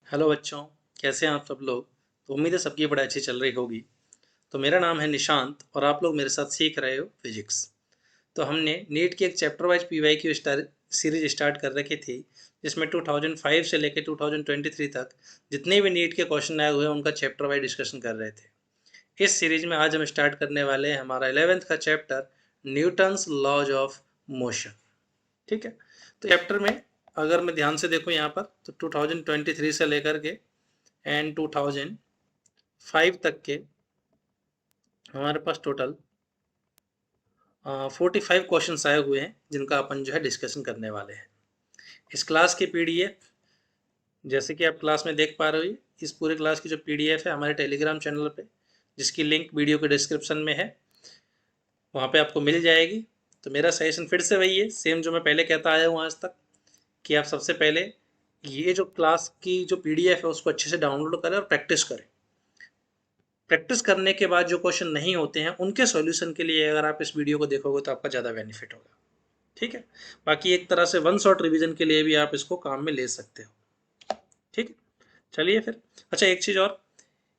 Hello बच्चों, कैसे हैं आप सब लोग। तो उम्मीद है सबकी पढ़ाई अच्छी चल रही होगी। तो मेरा नाम है निशांत और आप लोग मेरे साथ सीख रहे हो फिजिक्स। तो हमने नीट की एक चैप्टर वाइज पीवाई की सीरीज स्टार्ट कर रखी थी, जिसमें 2005 से लेकर 2023 तक जितने भी नीट के क्वेश्चन आए हुए हैं उनका चैप्टर वाइज डिस्कशन कर रहे थे। इस सीरीज में आज हम स्टार्ट करने वाले हैं हमारा 11th का chapter, Newton's laws of motion. ठीक है। तो चैप्टर में अगर मैं ध्यान से देखूं यहाँ पर, तो 2023 से लेकर के एंड 2005 तक के हमारे पास टोटल 45 क्वेश्चन आए हुए हैं, जिनका अपन जो है डिस्कशन करने वाले हैं। इस क्लास की पीडीएफ, जैसे कि आप क्लास में देख पा रहे हो, इस पूरे क्लास की जो पीडीएफ है हमारे टेलीग्राम चैनल पे, जिसकी लिंक वीडियो के डिस्क्रिप्शन में है, वहाँ पे आपको मिल जाएगी। तो मेरा सजेशन फिर से वही है, सेम जो मैं पहले कहता आया हूँ आज तक, कि आप सबसे पहले ये जो क्लास की जो पीडीएफ है उसको अच्छे से डाउनलोड करें और प्रैक्टिस करें। प्रैक्टिस करने के बाद जो क्वेश्चन नहीं होते हैं उनके सॉल्यूशन के लिए अगर आप इस वीडियो को देखोगे तो आपका ज़्यादा बेनिफिट होगा। ठीक है। बाकी एक तरह से वन शॉट रिवीजन के लिए भी आप इसको काम में ले सकते हो। ठीक है। चलिए फिर, अच्छा एक चीज़ और,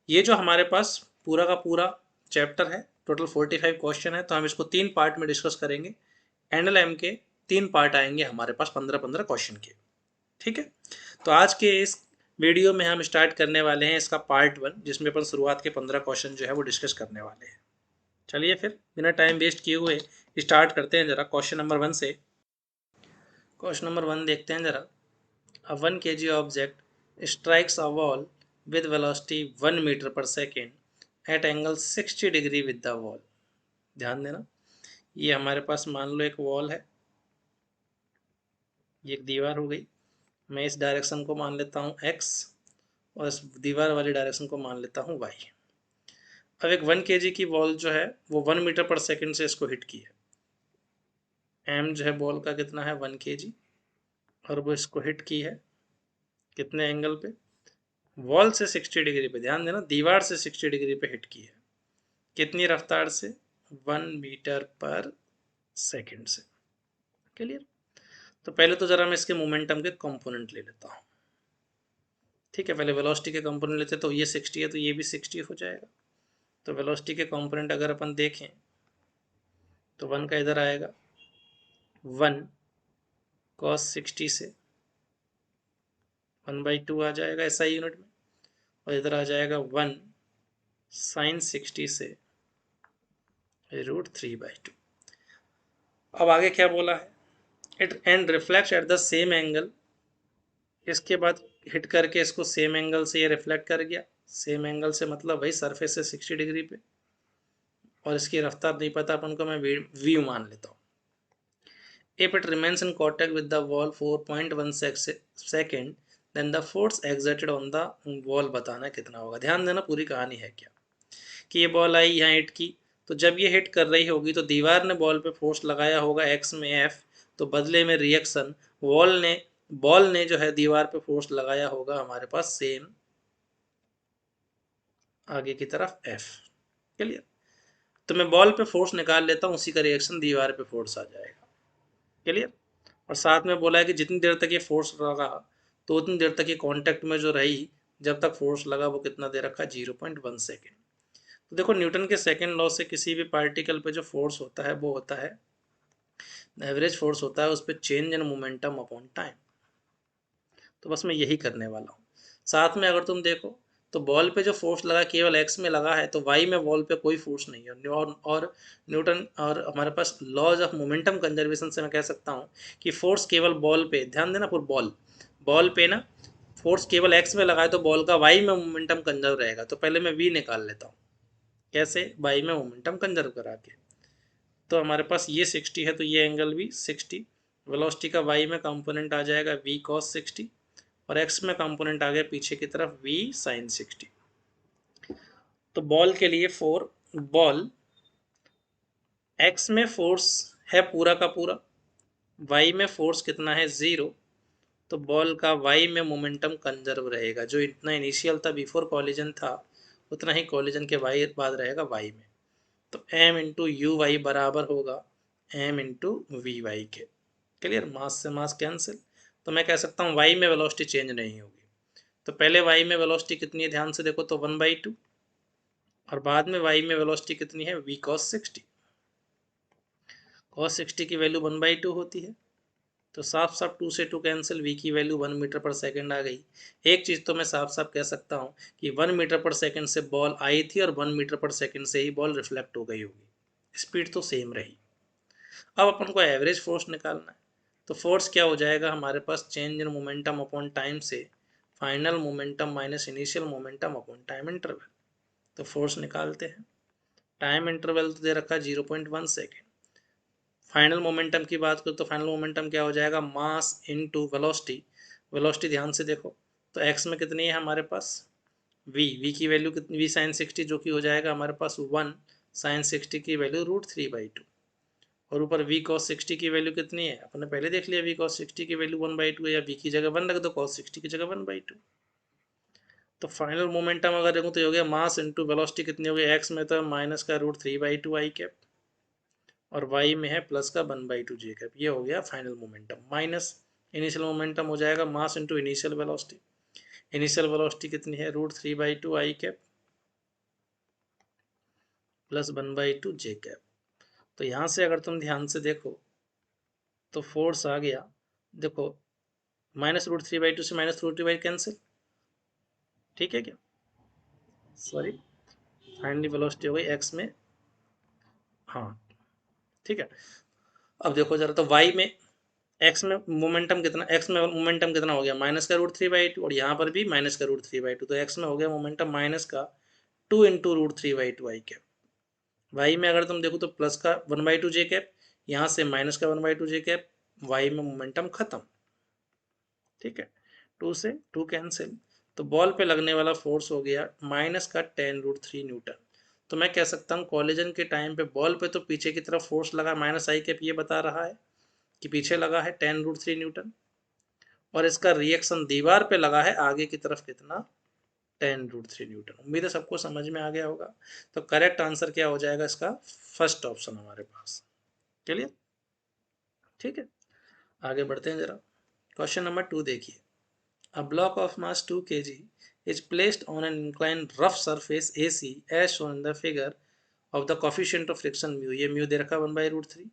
ये जो हमारे पास पूरा का पूरा चैप्टर है, टोटल 45 क्वेश्चन है, तो हम इसको 3 पार्ट में डिस्कस करेंगे। एनएलएम के 3 पार्ट आएंगे हमारे पास 15-15 क्वेश्चन के। ठीक है। तो आज के इस वीडियो में हम स्टार्ट करने वाले हैं इसका पार्ट 1, जिसमें अपन शुरुआत के 15 क्वेश्चन जो है वो डिस्कस करने वाले हैं। चलिए फिर बिना टाइम वेस्ट किए हुए स्टार्ट करते हैं जरा क्वेश्चन नंबर 1 से। क्वेश्चन नंबर 1 देखते हैं जरा। A 1 kg object strikes a wall with velocity 1 metre per second at angle 60 degree with the wall. ध्यान देना, ये हमारे पास मान लो एक वॉल है, ये एक दीवार हो गई। मैं इस डायरेक्शन को मान लेता हूँ x और इस दीवार वाली डायरेक्शन को मान लेता हूँ y। अब एक 1 kg की बॉल जो है वो 1 मीटर पर सेकेंड से इसको हिट की है। m जो है बॉल का कितना है 1 kg, और वो इसको हिट की है कितने एंगल पे, वॉल से 60 डिग्री पे। ध्यान देना, दीवार से 60 डिग्री पे हिट की है, कितनी रफ्तार से, 1 मीटर पर सेकेंड से। क्लियर। तो पहले तो जरा मैं इसके मोमेंटम के कंपोनेंट ले लेता हूँ। ठीक है, पहले वेलोसिटी के कंपोनेंट लेते, तो ये 60 है तो ये भी 60 हो जाएगा। तो वेलोसिटी के कंपोनेंट अगर अपन देखें तो 1 का इधर आएगा 1 cos 60 से 1/2 आ जाएगा SI यूनिट में, और इधर आ जाएगा 1 sin 60 से √3/2। अब आगे क्या बोला है, it and reflect at the same angle. इसके बाद हिट करके इसको सेम एंगल से ये रिफ्लेक्ट कर गया। सेम एंगल से मतलब वही सरफेस से 60 डिग्री पे, और इसकी रफ्तार नहीं पता अपन को, मैं v मान लेता हूँ। If it remains in contact with the wall 4.1 second, then the force exerted on the wall बताना कितना होगा। ध्यान देना, पूरी कहानी है क्या, कि ये बॉल आई यहाँ हिट की, तो जब ये हिट कर रही होगी तो दीवार ने बॉल पे फोर्स लगाया होगा x में f, तो बदले में रिएक्शन बॉल ने जो है दीवार पे फोर्स लगाया होगा हमारे पास सेम आगे की तरफ f। क्लियर। तो मैं बॉल पे फोर्स निकाल लेता हूँ, उसी का रिएक्शन दीवार पे फोर्स आ जाएगा। क्लियर। और साथ में बोला है कि जितनी देर तक ये फोर्स लगा तो उतनी देर तक ये कांटेक्ट में जो रही, जब तक फोर्स लगा वो कितना दे रखा है 0.1 सेकेंड। तो देखो, न्यूटन के सेकेंड लॉ से किसी भी पार्टिकल पे जो फोर्स होता है वो होता है एवरेज फोर्स, होता है उस पर change in momentum upon time. तो बस मैं यही करने वाला हूँ। साथ में अगर तुम देखो तो बॉल पे जो फोर्स लगा केवल एक्स में लगा है, तो वाई में बॉल पे कोई फोर्स नहीं है। और न्यूटन और हमारे पास लॉज ऑफ मोमेंटम कंजर्वेशन से मैं कह सकता हूँ कि फोर्स केवल बॉल पे, ध्यान देना, पर बॉल पे ना फोर्स केवल एक्स में लगा है तो बॉल का वाई में मोमेंटम कंजर्व रहेगा। तो पहले मैं वी निकाल लेता हूँ, कैसे, वाई में मोमेंटम कंजर्व करा के। तो हमारे पास ये 60 है तो ये एंगल भी 60। वेलोसिटी का वाई में कंपोनेंट आ जाएगा v cos 60, और x में कंपोनेंट आ गया पीछे की तरफ v sin 60। तो बॉल के लिए बॉल x में फोर्स है पूरा का पूरा, y में फोर्स कितना है 0, तो बॉल का y में मोमेंटम कंजर्व रहेगा। जो इतना इनिशियल था बिफोर कॉलिजन था, उतना ही कॉलिजन के बाद रहेगा y में। तो m इंटू यू वाई बराबर होगा m इंटू वी वाई के। क्लियर। मास से मास कैंसिल, तो मैं कह सकता हूँ y में वेलोसिटी चेंज नहीं होगी। तो पहले y में वेलोसिटी कितनी है ध्यान से देखो, तो 1/2, और बाद में y में वेलोसिटी कितनी है v cos 60। cos 60 की वैल्यू 1/2 होती है, तो साफ साफ 2 से 2 कैंसिल, v की वैल्यू 1 मीटर पर सेकंड आ गई। एक चीज तो मैं साफ साफ कह सकता हूँ कि 1 मीटर पर सेकंड से बॉल आई थी और 1 मीटर पर सेकंड से ही बॉल रिफ्लेक्ट हो गई होगी, स्पीड तो सेम रही। अब अपन को एवरेज फोर्स निकालना है, तो फोर्स क्या हो जाएगा हमारे पास, change in momentum upon time से final momentum minus initial momentum upon time interval. तो फोर्स निकालते हैं। टाइम इंटरवल तो दे रखा है 0.1 सेकेंड। फाइनल मोमेंटम की बात करो तो फाइनल मोमेंटम क्या हो जाएगा, मास इनटू वेलोसिटी। वेलोसिटी ध्यान से देखो, तो एक्स में कितनी है हमारे पास, v की वैल्यू कितनी, v sin 60 जो कि हो जाएगा हमारे पास 1 sin 60 की वैल्यू √3/2, और ऊपर v cos 60 की वैल्यू कितनी है, अपने पहले देख लिया, v cos 60 की वैल्यू 1/2 है, या v की जगह 1 रख दो, cos 60 की जगह 1/2। तो फाइनल मोमेंटम अगर देखो तो ये हो गया मास इंटू वेलोसिटी कितनी हो गई, एक्स में तो माइनस का √3/2 आई कैप, और y में है प्लस का 1/2 जे कैप। ये हो गया final momentum, minus initial momentum हो जाएगा mass into initial velocity. Initial velocity कितनी है, √3/2 आई कैप प्लस 1/2 जे कैप। तो यहाँ से अगर तुम ध्यान से देखो तो फोर्स आ गया, देखो माइनस √3/2 से माइनस √3/2 कैंसिल, ठीक है क्या, सॉरी, फाइनली वेलोसिटी हो गई एक्स में, हाँ ठीक है। अब देखो जरा, तो y में एक्स में मोमेंटम कितना, एक्स में मोमेंटम कितना हो गया, माइनस का √3/2, और यहाँ पर भी माइनस का √3/2, तो एक्स में हो गया मोमेंटम माइनस का 2 इंटू √3/2 आई कैप। वाई में अगर तुम देखो तो प्लस का 1/2 जे कैप, यहाँ से माइनस का 1/2 जे कैप, वाई में मोमेंटम खत्म, ठीक है, 2 से 2 कैंसिल। तो बॉल पे लगने वाला फोर्स हो गया माइनस का 10√3 न्यूटन। तो मैं कह सकता हूँ कॉलिजन के टाइम पे बॉल पे तो पीछे की तरफ फोर्स लगा माइनस आई कैप, ये बता रहा है कि पीछे लगा है 10√3 न्यूटन, और इसका रिएक्शन दीवार पे लगा है आगे की तरफ कितना, 10√3 न्यूटन। उम्मीद है सबको समझ में आ गया होगा। तो करेक्ट आंसर क्या हो जाएगा इसका, फर्स्ट ऑप्शन हमारे पास, चलिए ठीक है, आगे बढ़ते हैं जरा। क्वेश्चन नंबर 2 देखिए, a block of mass 2 kg is placed on an inclined rough surface AC as shown in the figure of the coefficient of friction mu, ये म्यू दे रखा 1/√3,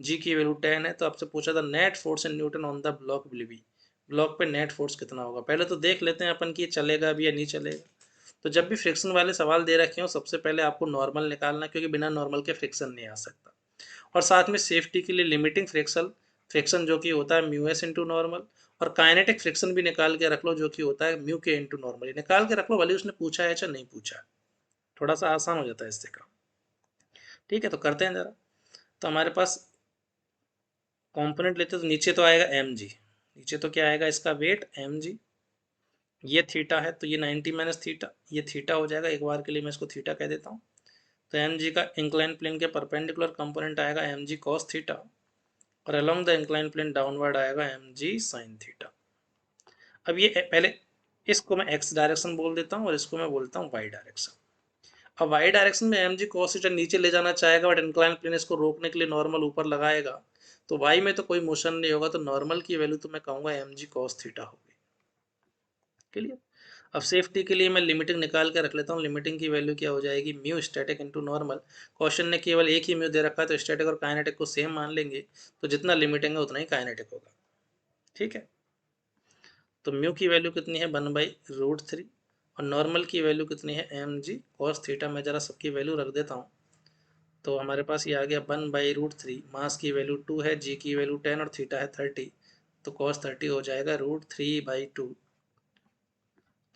जी की वैल्यू 10 है। तो आपसे पूछा था net force in newton on the block will be, block पे net force कितना होगा। पहले तो देख लेते हैं अपन कि चलेगा भी या नहीं चलेगा। तो जब भी फ्रिक्शन वाले सवाल दे रखे हो सबसे पहले आपको नॉर्मल निकालना, क्योंकि बिना नॉर्मल के फ्रिक्शन नहीं आ सकता, और साथ में सेफ्टी के लिए लिमिटिंग फ्रिक्शन फ्रिक्शन जो कि होता है म्यू एस इंटू नॉर्मल, और काइनेटिक फ्रिक्शन भी निकाल के रख लो जो कि होता है म्यू के इंटू नॉर्मल, निकाल के रख लो, भले उसने पूछा है चाहे नहीं पूछा है, थोड़ा सा आसान हो जाता है इससे काम, ठीक है। तो करते हैं जरा, तो हमारे पास कंपोनेंट लेते तो नीचे तो आएगा एम जी, नीचे तो क्या आएगा इसका वेट एम जी, ये थीटा है तो ये 90 माइनस थीटा, ये थीटा हो जाएगा, एक बार के लिए मैं इसको थीटा कह देता हूँ। तो एम जी का इंक्लाइन प्लेन के परपेंडिकुलर कंपोनेंट आएगा एम जी कॉस थीटा, और along the incline plane downward आएगा एम जी साइन थीटा। अब ये पहले इसको मैं एक्स डायरेक्शन बोल देता हूँ और इसको मैं बोलता हूँ वाई डायरेक्शन। अब वाई डायरेक्शन में एम जी कॉस थीटा नीचे ले जाना चाहेगा, बट इंक्लाइन प्लेन इसको रोकने के लिए नॉर्मल ऊपर लगाएगा, तो वाई में तो कोई मोशन नहीं होगा, तो नॉर्मल की वैल्यू तो मैं कहूँगा एम जी कॉस थीटा होगी, क्लियर। अब सेफ्टी के लिए मैं लिमिटिंग निकाल के रख लेता हूँ, लिमिटिंग की वैल्यू क्या हो जाएगी, mu static into normal. Question ने केवल एक ही म्यू दे रखा है तो स्टैटिक और काइनेटिक को सेम मान लेंगे, तो जितना लिमिटिंग है उतना ही काइनेटिक होगा, ठीक है। तो म्यू की वैल्यू कितनी है 1/√3, और नॉर्मल की वैल्यू कितनी है एम जी कॉस थीटा। मैं जरा सबकी वैल्यू रख देता हूँ, तो हमारे पास ये आ गया 1/√3, मास की वैल्यू 2 है, जी की वैल्यू 10 और थीटा है 30, तो कॉस 30 हो जाएगा √3/2,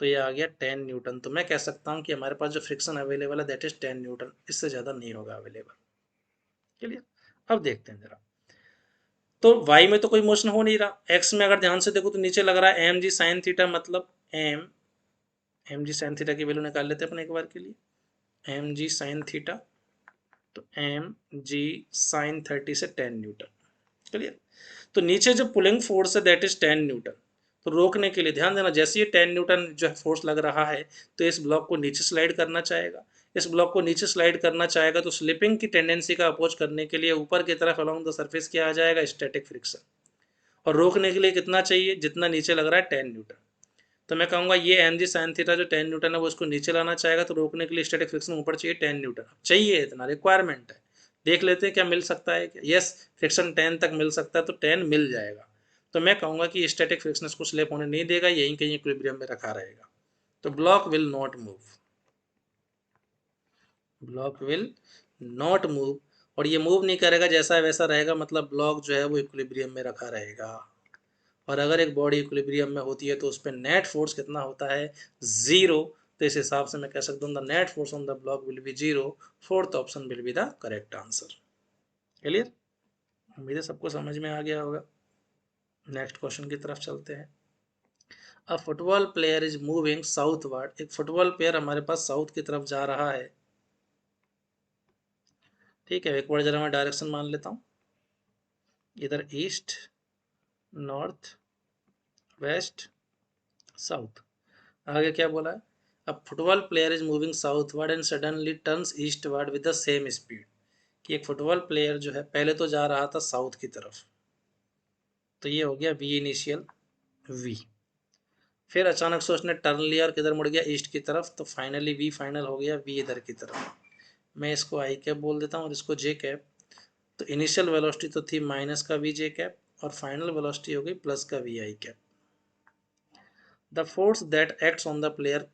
तो ये आ गया 10 न्यूटन। तो मैं कह सकता हूँ कि हमारे पास जो फ्रिक्शन अवेलेबल है दैट इज 10 न्यूटन, इससे ज़्यादा नहीं होगा अवेलेबल, क्लियर। अब देखते हैं जरा, तो y में तो कोई मोशन हो नहीं रहा, x में अगर ध्यान से देखो तो नीचे लग रहा है एम जी साइन थीटा, मतलब एम जी साइन थीटा की वैल्यू निकाल लेते हैं अपन एक बार के लिए, एम जी साइन थीटा, तो एम जी साइन 30 से 10 न्यूटन, क्लियर। तो नीचे जो पुलिंग फोर्स है दैट इज 10 न्यूटन, तो रोकने के लिए ध्यान देना, जैसे ये 10 न्यूटन जो है फोर्स लग रहा है तो इस ब्लॉक को नीचे स्लाइड करना चाहेगा, इस ब्लॉक को नीचे स्लाइड करना चाहेगा, तो स्लिपिंग की टेंडेंसी का अपोज करने के लिए ऊपर की तरफ अलोंग द सरफेस क्या आ जाएगा, स्टैटिक फ्रिक्शन, और रोकने के लिए कितना चाहिए, जितना नीचे लग रहा है 10 न्यूटन। तो मैं कहूँगा ये एम जी साइन थीटा जो 10 न्यूटन है वो इसको नीचे लाना चाहेगा, तो रोकने के लिए स्टैटिक फ्रिक्शन ऊपर चाहिए 10 न्यूटन। चाहिए इतना, रिक्वायरमेंट है। देख लेते हैं क्या मिल सकता है क्या। यस, फ्रिक्शन 10 तक मिल सकता है, तो 10 मिल जाएगा। तो मैं कहूँगा कि स्टैटिक फ्रिक्शन इसको स्लिप होने नहीं देगा, यहीं कहीं इक्विलिब्रियम में रखा रहेगा। तो block will not move, block will not move. और ये मूव नहीं करेगा, जैसा वैसा रहेगा, मतलब ब्लॉक जो है वो इक्विलिब्रियम में रखा रहेगा। और अगर एक बॉडी इक्विलिब्रियम में होती है तो उस पर नेट फोर्स कितना होता है, जीरो। तो इस हिसाब से मैं कह सकता हूँ the net force on the block will be zero. Fourth option will be the correct answer. Clear? उम्मीद है सबको समझ में आ गया होगा। नेक्स्ट क्वेश्चन की तरफ चलते हैं। अ football player is moving southward. एक फुटबॉल प्लेयर हमारे पास साउथ की तरफ जा रहा है। ठीक है, एक बार जरा मैं डायरेक्शन मान लेता हूँ, इधर ईस्ट, नॉर्थ, वेस्ट, साउथ। आगे क्या बोला है, अ football player is moving southward and suddenly turns eastward with the same speed. कि एक फुटबॉल प्लेयर जो है पहले तो जा रहा था साउथ की तरफ, तो ये हो गया वी इनिशियल, वी। फिर अचानक से उसने टर्न लिया और किधर मुड़ गया, ईस्ट की तरफ, तो फाइनली वी फाइनल हो गया वी इधर की तरफ। मैं इसको आई कैप बोल देता हूँ और इसको जे कैप। तो इनिशियल वेलोसिटी तो थी माइनस का वी जे कैप, और फाइनल वेलोसिटी हो गई प्लस का V I cap. The force that acts on the player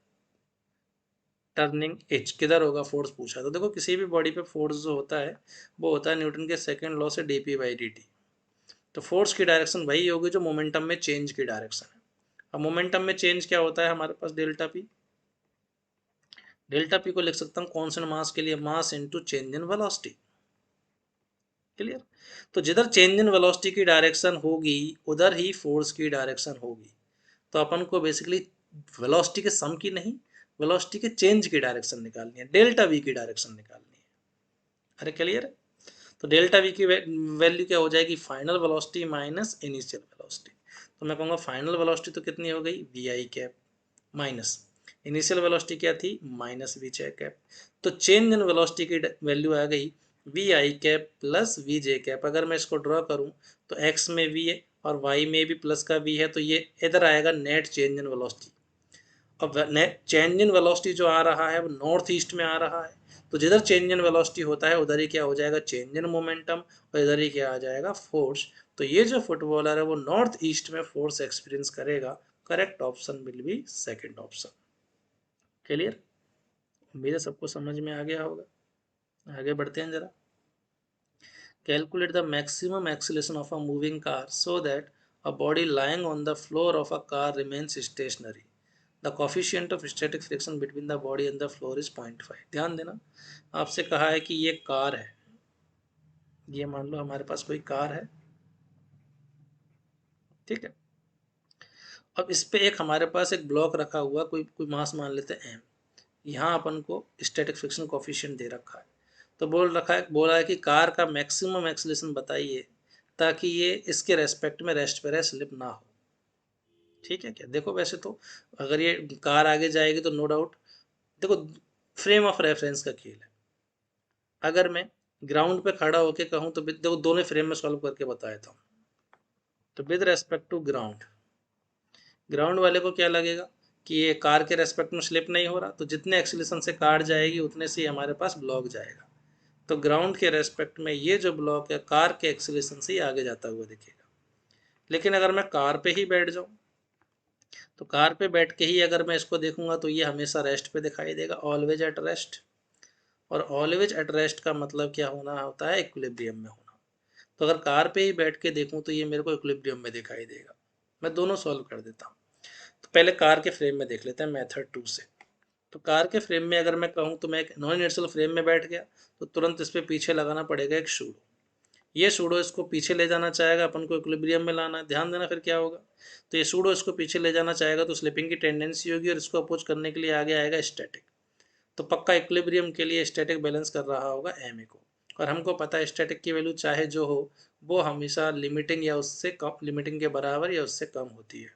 turning H, किधर होगा फोर्स पूछा। तो देखो किसी भी बॉडी पे फोर्स जो होता है वो होता है न्यूटन के सेकंड लॉ से डीपी बाई डी टी। तो फोर्स की डायरेक्शन वही होगी जो मोमेंटम में चेंज की डायरेक्शन है। अब मोमेंटम में चेंज क्या होता है हमारे पास, डेल्टा पी। डेल्टा पी को लिख सकता हूँ कॉन्स्टेंट मास के लिए, mass into change in velocity. Clear? तो जिधर चेंज इन वेलोसिटी की डायरेक्शन होगी उधर ही फोर्स की डायरेक्शन होगी। तो अपन को बेसिकली वेलोसिटी के सम की नहीं, वेलोसिटी के चेंज की डायरेक्शन निकालनी है, डेल्टा वी की डायरेक्शन निकालनी है। अरे क्लियर है? तो डेल्टा वी की वैल्यू क्या हो जाएगी, final velocity minus initial velocity. तो मैं कहूँगा फाइनल वेलोसिटी तो कितनी हो गई, V I cap, minus initial velocity क्या थी, माइनस वी जे कैप। तो चेंज इन वेलोसिटी की वैल्यू आ गई V I cap plus V J cap. अगर मैं इसको ड्रॉ करूँ तो एक्स में वी है और वाई में भी प्लस का वी है, तो ये इधर आएगा नेट चेंज इन वेलोसिटी। अब नेट चेंज इन वेलोसिटी जो आ रहा है वो नॉर्थ ईस्ट में आ रहा है, तो जिधर चेंज इन वेलोसिटी होता है उधर ही क्या हो जाएगा, चेंज इन मोमेंटम, और इधर ही क्या आ जाएगा, फोर्स। तो ये जो फुटबॉलर है वो नॉर्थ ईस्ट में फोर्स एक्सपीरियंस करेगा। Correct option will B second option. Clear? उम्मीद है सबको समझ में आ गया होगा। आगे बढ़ते हैं जरा। Calculate the maximum acceleration of a moving car so that a body lying on the floor of a car remains stationary. The coefficient of static friction between the body and the floor is 0.5। ध्यान देना, आपसे कहा है कि ये car है, ये मान लो हमारे पास कोई कार है, ठीक है। अब इस पे एक हमारे पास एक ब्लॉक रखा हुआ, कोई कोई मास मान लेते हैं एम। यहाँ अपन को स्टैटिक फ्रिक्शन कॉफिशियंट दे रखा है, तो बोला है कि कार का मैक्सिमम एक्सीलरेशन बताइए ताकि ये इसके रेस्पेक्ट में रेस्ट पे रहे, स्लिप ना हो। ठीक है क्या, देखो वैसे तो अगर ये कार आगे जाएगी तो नो डाउट, देखो फ्रेम ऑफ रेफरेंस का खेल है। अगर मैं ग्राउंड पे खड़ा होके कहूँ तो देखो दोनों फ्रेम में सॉल्व करके बता देता हूँ। तो with respect to ground, ground वाले को क्या लगेगा कि ये कार के रेस्पेक्ट में स्लिप नहीं हो रहा, तो जितने एक्सीलरेशन से कार जाएगी उतने से ही हमारे पास ब्लॉक जाएगा। तो ग्राउंड के रेस्पेक्ट में ये जो ब्लॉक है कार के एक्सीलरेशन से ही आगे जाता हुआ दिखेगा। लेकिन अगर मैं कार पे ही बैठ जाऊं, तो कार पे बैठ के ही अगर मैं इसको देखूंगा तो ये हमेशा रेस्ट पे दिखाई देगा, ऑलवेज एट रेस्ट। और ऑलवेज एट रेस्ट का मतलब क्या होना होता है, इक्विलिब्रियम में होना। तो अगर कार पे ही बैठ के देखूं तो ये मेरे को इक्विलिब्रियम में दिखाई देगा। मैं दोनों सॉल्व कर देता हूँ। तो पहले कार के फ्रेम में देख लेते हैं मेथड 2 से। तो कार के फ्रेम में अगर मैं कहूँ तो मैं एक नॉन इनर्शियल फ्रेम में बैठ गया, तो तुरंत इस पर पीछे लगाना पड़ेगा एक शूडो। ये सूडो इसको पीछे ले जाना चाहेगा, अपन को इक्विलिब्रियम में लाना है। ध्यान देना फिर क्या होगा, तो ये सूडो इसको पीछे ले जाना चाहेगा तो स्लिपिंग की टेंडेंसी होगी और इसको अपोज करने के लिए आगे आएगा स्टैटिक। तो पक्का इक्विलिब्रियम के लिए स्टैटिक बैलेंस कर रहा होगा एम ए को। और हमको पता है स्टैटिक की वैल्यू चाहे जो हो वो हमेशा लिमिटिंग या उससे कम, लिमिटिंग के बराबर या उससे कम होती है।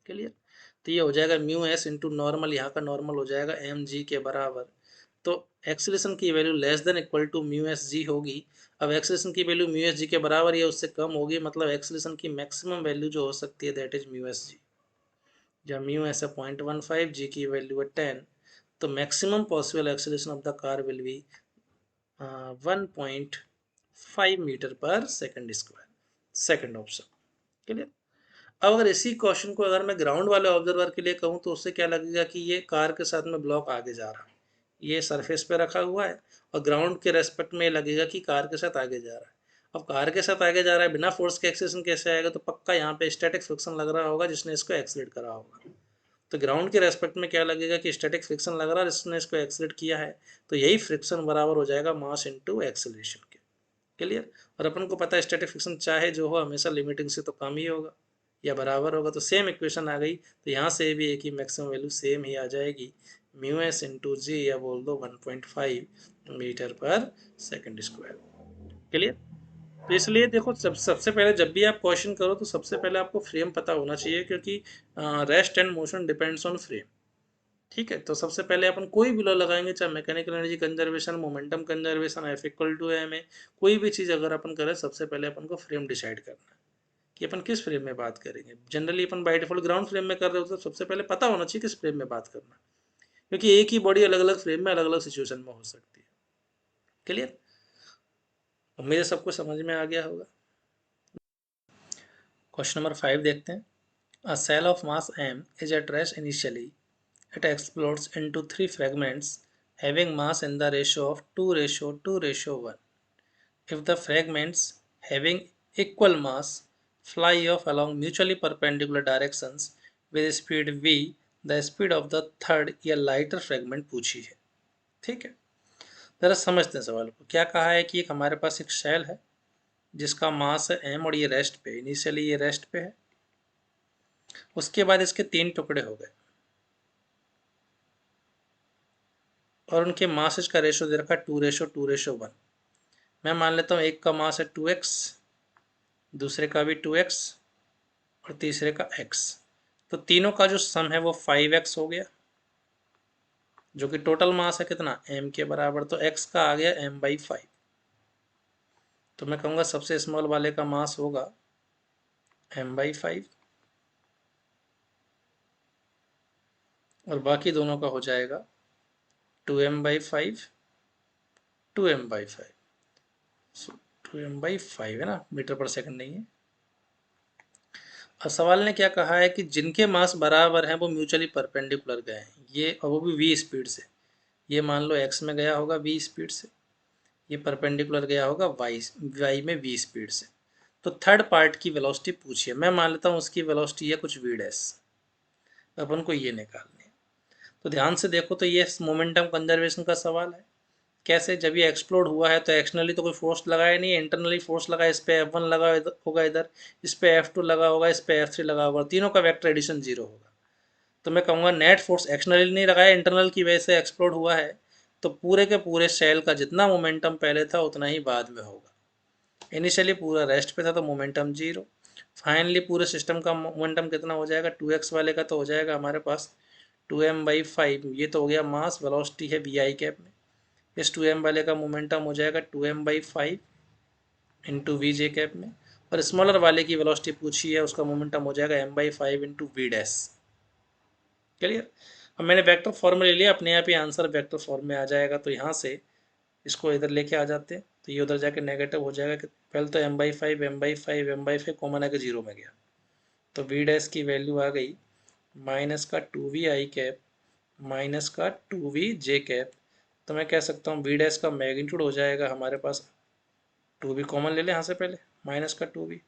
क्लियर? तो ये हो जाएगा म्यू एस इंटू नॉर्मल, यहाँ का नॉर्मल हो जाएगा एम जी के बराबर। तो एक्सीलरेशन की value less than equal to mu S G होगी। अब एक्सीलरेशन की वैल्यू म्यू एस जी के बराबर या उससे कम होगी, मतलब एक्सीलरेशन की मैक्सिमम वैल्यू जो हो सकती है दैट इज म्यू एस जी। जहाँ म्यू ऐसा 0.15, जी की वैल्यू है 10, तो maximum possible acceleration of the car will be 1.5 metre per second square, second option. Clear. अब अगर इसी क्वेश्चन को अगर मैं ग्राउंड वाले ऑब्जर्वर के लिए कहूँ तो उससे क्या लगेगा कि ये कार के साथ में ब्लॉक आगे जा रहा है, ये सरफेस पे रखा हुआ है और ग्राउंड के रेस्पेक्ट में लगेगा कि कार के साथ आगे जा रहा है। अब कार के साथ आगे जा रहा है, बिना फोर्स के एक्सेलेरेशन कैसे आएगा, तो पक्का यहाँ पे स्टैटिक फ्रिक्शन लग रहा होगा जिसने इसको एक्सलेट करा होगा। तो ग्राउंड के रेस्पेक्ट में क्या लगेगा कि स्टैटिक फ्रिक्शन लग रहा है जिसने इसको एक्सलेट किया है, तो यही फ्रिक्शन बराबर हो जाएगा मास इनटू एक्सेलरेशन के। क्लियर। और अपन को पता है स्टैटिक फ्रिक्शन चाहे जो हो हमेशा लिमिटिंग से तो कम ही होगा या बराबर होगा, तो सेम इक्वेशन आ गई। तो यहाँ से भी एक ही मैक्सिमम वैल्यू सेम ही आ जाएगी, म्यू एस इंटू जी, या बोल दो 1.5 metre per second square. Clear. तो इसलिए देखो, सबसे पहले जब भी आप क्वेश्चन करो तो सबसे पहले आपको फ्रेम पता होना चाहिए, क्योंकि rest and motion depends on frame. ठीक है, तो सबसे पहले अपन कोई भी लॉ लगाएंगे, चाहे mechanical energy conservation, momentum conservation, F equal to M A, कोई भी चीज़ अगर अपन करें सबसे पहले अपन को फ्रेम डिसाइड करना है कि अपन किस फ्रेम में बात करेंगे। Generally upon by default ground frame में कर रहे हो तो सबसे पहले पता होना चाहिए किस फ्रेम में बात करना है, क्योंकि एक ही बॉडी अलग अलग फ्रेम में अलग अलग सिचुएशन में हो सकती है। क्लियर। उम्मीद है सबको समझ में आ गया होगा। क्वेश्चन नंबर 5 देखते हैं। A cell of mass m is at rest initially. It explodes into three fragments having mass in the ratio of 2:2:1. If the fragments having equal mass fly off along mutually perpendicular directions with speed v, the speed of the third या lighter fragment पूछी है। ठीक है, जरा समझते हैं सवाल को। क्या कहा है कि एक हमारे पास एक शेल है जिसका मास है m और ये रेस्ट पे, इनिशियली ये रेस्ट पे है, उसके बाद इसके 3 टुकड़े हो गए और उनके मासेज का रेशो दे रखा है 2:2:1। मैं मान लेता हूँ एक का मास है 2x, दूसरे का भी 2x और तीसरे का x, तो तीनों का जो सम है वो 5x हो गया, जो कि टोटल मास है कितना m के बराबर, तो x का आ गया m/5। तो मैं कहूँगा सबसे स्मॉल वाले का मास होगा m/5 और बाकी दोनों का हो जाएगा 2m/5, 2m/5। सो 2m/5 है ना, मीटर पर सेकंड नहीं है। और सवाल ने क्या कहा है कि जिनके मास बराबर हैं वो म्यूचुअली परपेंडिकुलर गए हैं, ये और वो भी v स्पीड से। ये मान लो x में गया होगा v स्पीड से, ये परपेंडिकुलर गया होगा y में v स्पीड से। तो थर्ड पार्ट की वेलोसिटी पूछिए, मैं मान लेता हूँ उसकी वेलोसिटी है कुछ v डैश, अपन को ये निकालनी है। तो ध्यान से देखो, तो ये मोमेंटम कंजर्वेशन का सवाल है। कैसे, जब ये एक्सप्लोड हुआ है तो एक्सटर्नली तो कोई फोर्स लगाया नहीं है, इंटरनली फोर्स लगा, इस पे F1 लगा होगा, इधर इस पे F2 लगा होगा, इस पे F3 लगा होगा, तीनों का वेक्टर एडिशन 0 होगा। तो मैं कहूँगा नेट फोर्स एक्सटर्नली नहीं लगाया, इंटरनल की वजह से एक्सप्लोड हुआ है, तो पूरे के पूरे सेल का जितना मोमेंटम पहले था उतना ही बाद में होगा। इनिशियली पूरा रेस्ट पे था तो मोमेंटम 0, फाइनली पूरे सिस्टम का मोमेंटम कितना हो जाएगा, 2x वाले का तो हो जाएगा हमारे पास 2m/5, ये तो हो गया मास, वेलोसिटी है vi कैप में, इस 2m वाले का मोमेंटम हो जाएगा 2m/5 into we J cap में, और स्मॉलर वाले की वेलोसिटी पूछी है उसका मोमेंटम हो जाएगा m/5 into we dash. Clear. अब मैंने वेक्टर फॉर्म में ले लिया, अपने आप ही आंसर वेक्टर फॉर्म में आ जाएगा। तो यहाँ से इसको इधर लेके आ जाते हैं तो ये उधर जाके नेगेटिव हो जाएगा कि पहले तो m/5 कॉमन आके 0 में गया, तो वी डैश की वैल्यू आ गई माइनस का 2vi कैप माइनस का 2vj कैप। तो मैं कह सकता हूँ वी डैश का मैग्नीट्यूड हो जाएगा हमारे पास, 2v कॉमन ले लें यहाँ से पहले, माइनस का 2v